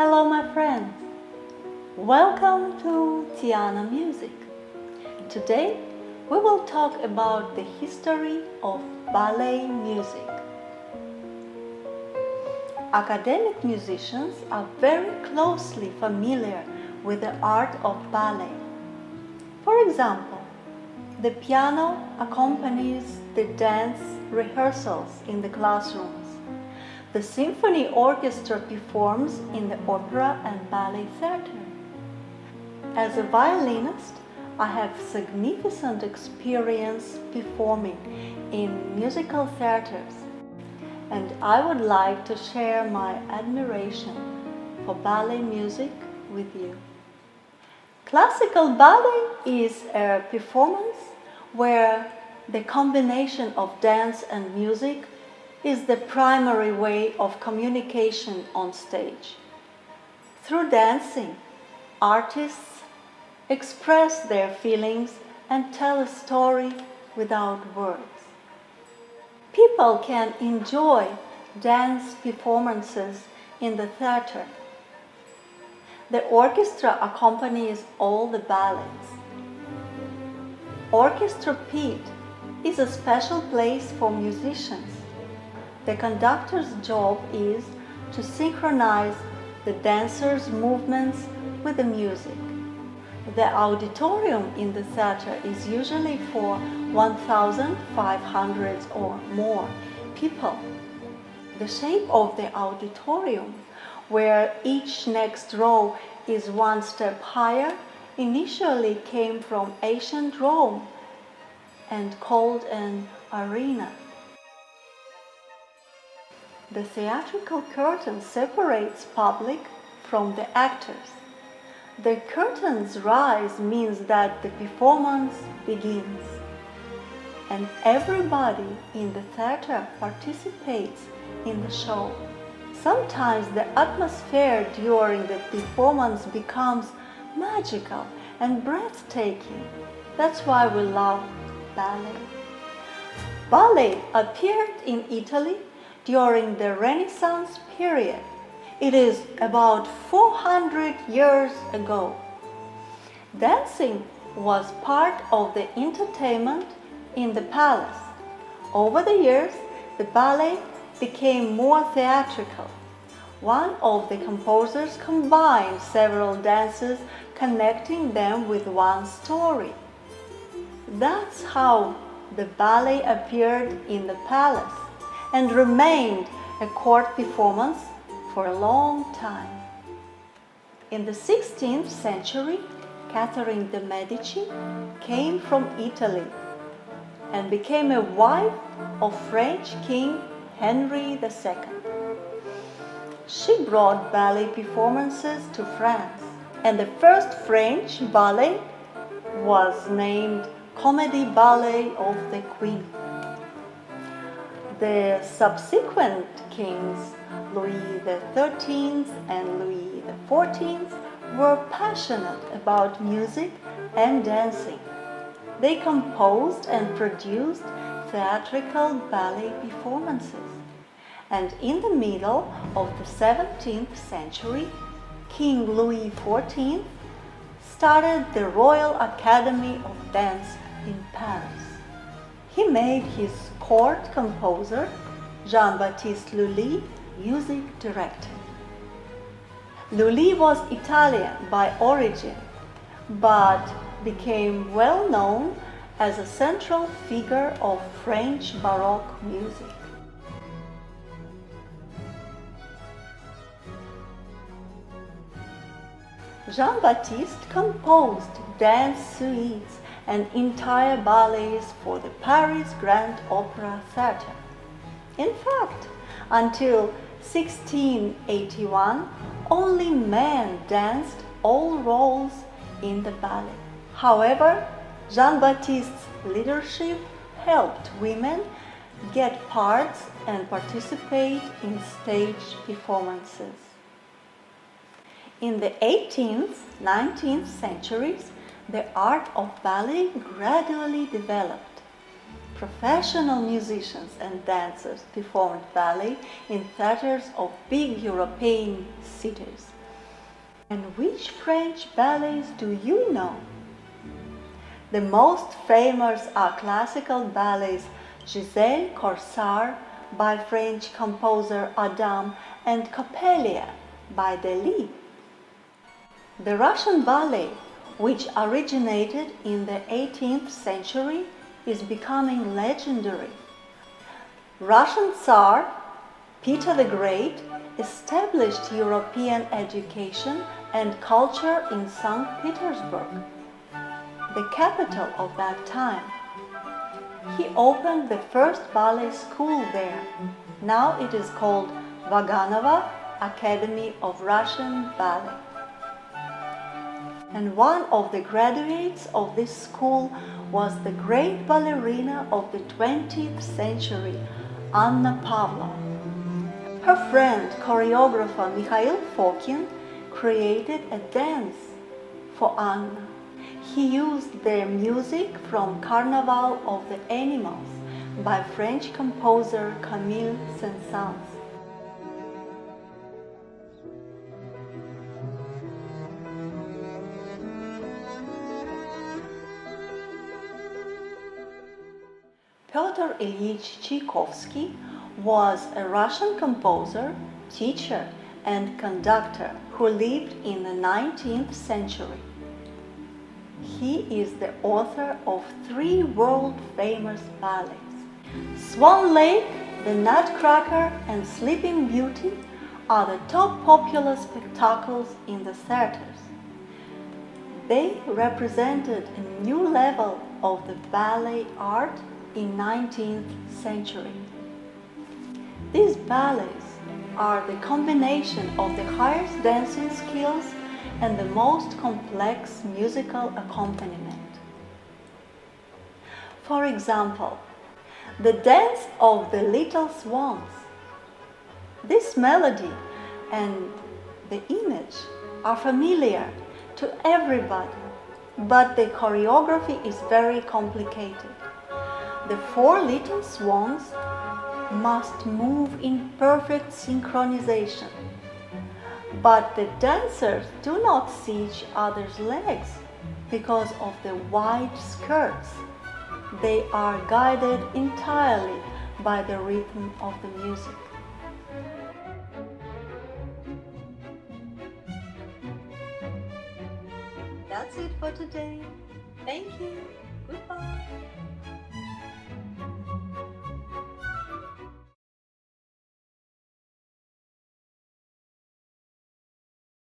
Hello my friends, welcome to Tiana Music. Today we will talk about the history of ballet music. Academic musicians are very closely familiar with the art of ballet. For example, the piano accompanies the dance rehearsals in the classrooms. The symphony orchestra performs in the opera and ballet theater. As a violinist, I have significant experience performing in musical theaters, and I would like to share my admiration for ballet music with you. Classical ballet is a performance where the combination of dance and music is the primary way of communication on stage. Through dancing, artists express their feelings and tell a story without words. People can enjoy dance performances in the theater. The orchestra accompanies all the ballets. Orchestra pit is a special place for musicians. The conductor's job is to synchronize the dancers' movements with the music. The auditorium in the theater is usually for 1,500 or more people. The shape of the auditorium, where each next row is one step higher, initially came from ancient Rome and called an arena. The theatrical curtain separates public from the actors. The curtain's rise means that the performance begins, and everybody in the theater participates in the show. Sometimes the atmosphere during the performance becomes magical and breathtaking. That's why we love ballet. Ballet appeared in Italy during the Renaissance period. It is about 400 years ago. Dancing was part of the entertainment in the palace. Over the years, the ballet became more theatrical. One of the composers combined several dances, connecting them with one story. That's how the ballet appeared in the palace and remained a court performance for a long time. In the 16th century, Catherine de' Medici came from Italy and became a wife of French King Henry II. She brought ballet performances to France, and the first French ballet was named Comédie Ballet of the Queen. The subsequent kings, Louis XIII and Louis XIV, were passionate about music and dancing. They composed and produced theatrical ballet performances. And in the middle of the 17th century, King Louis XIV started the Royal Academy of Dance in Paris. He made his court composer, Jean-Baptiste Lully, music director. Lully was Italian by origin, but became well known as a central figure of French Baroque music. Jean-Baptiste composed dance suites and entire ballets for the Paris Grand Opera Theatre. In fact, until 1681, only men danced all roles in the ballet. However, Jean-Baptiste's leadership helped women get parts and participate in stage performances. In the 18th, 19th centuries, the art of ballet gradually developed. Professional musicians and dancers performed ballet in theaters of big European cities. And which French ballets do you know? The most famous are classical ballets Giselle Corsart by French composer Adam and Coppelia by Delhi. The Russian ballet, which originated in the 18th century, is becoming legendary. Russian Tsar Peter the Great established European education and culture in St. Petersburg, the capital of that time. He opened the first ballet school there. Now it is called Vaganova Academy of Russian Ballet. And one of the graduates of this school was the great ballerina of the 20th century, Anna Pavlova. Her friend, choreographer Mikhail Fokin, created a dance for Anna. He used the music from Carnival of the Animals by French composer Camille Saint-Saëns. Pyotr Ilyich Tchaikovsky was a Russian composer, teacher, and conductor who lived in the 19th century. He is the author of 3 world-famous ballets. Swan Lake, The Nutcracker, and Sleeping Beauty are the top popular spectacles in the theaters. They represented a new level of the ballet art in 19th century. These ballets are the combination of the highest dancing skills and the most complex musical accompaniment. For example, the dance of the little swans. This melody and the image are familiar to everybody, but the choreography is very complicated. The 4 little swans must move in perfect synchronization. But the dancers do not see each other's legs because of the wide skirts. They are guided entirely by the rhythm of the music. That's it for today. Thank you. Goodbye.